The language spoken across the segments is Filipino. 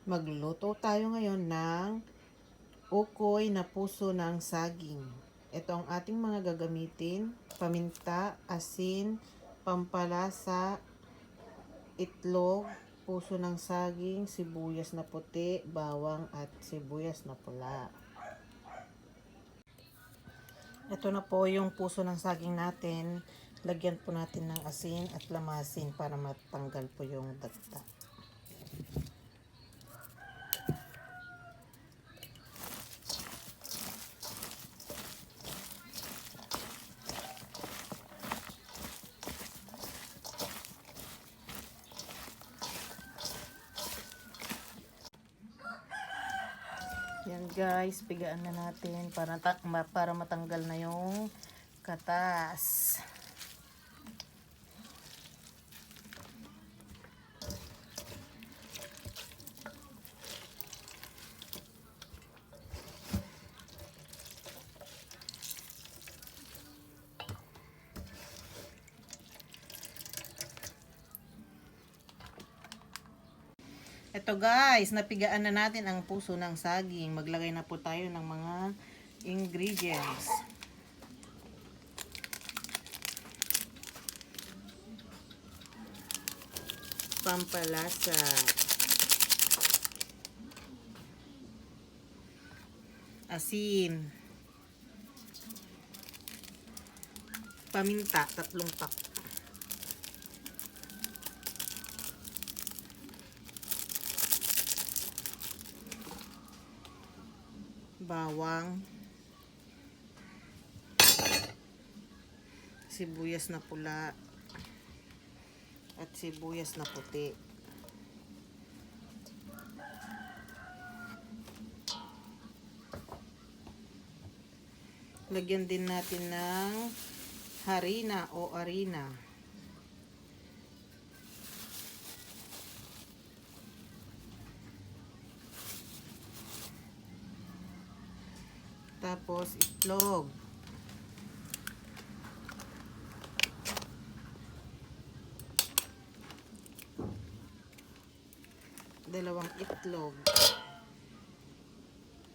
Magluto tayo ngayon ng ukoy na puso ng saging. Ito ang ating mga gagamitin: paminta, asin, pampalasa, itlog, puso ng saging, sibuyas na puti, bawang at sibuyas na pula. Ito na po yung puso ng saging natin. Lagyan po natin ng asin at lamasin para matanggal po yung dagta. Yan guys, pigaan na natin para matanggal na yung katas. Ito guys, napigaan na natin ang puso ng saging. Maglagay na po tayo ng mga ingredients. Pampalasa. Asin. Paminta, 3 pack. Bawang, sibuyas na pula at sibuyas na puti. Lagyan din natin ng harina o arina. Tapos itlog. Dalawang itlog.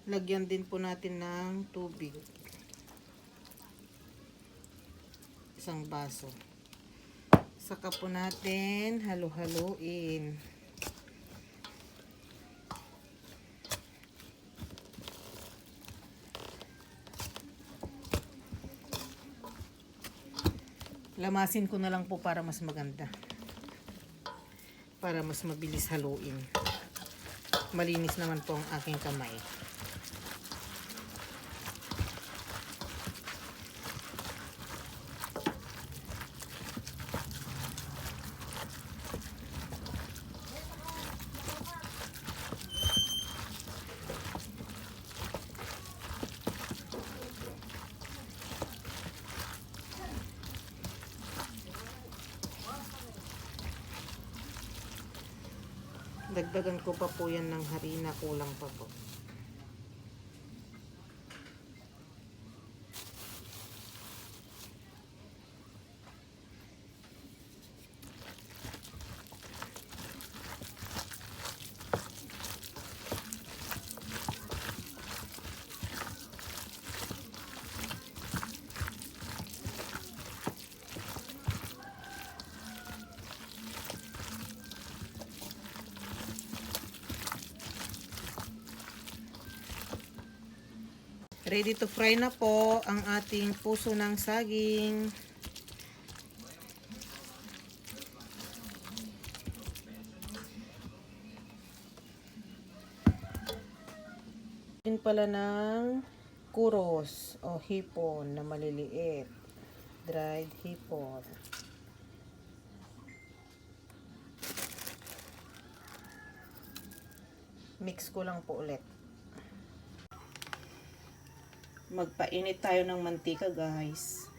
Lagyan din po natin ng tubig. 1 baso. Saka po natin halu-haluin. Lamasin ko na lang po para mas maganda. Para mas mabilis haluin. Malinis naman po ang aking kamay. Dagdagan ko pa po yan ng harina, kulang pa po. Ready to fry na po ang ating puso ng saging. Din pala ng kuros o hipon na maliliit. Dried hipon. Mix ko lang po ulit. Magpainit tayo ng mantika guys.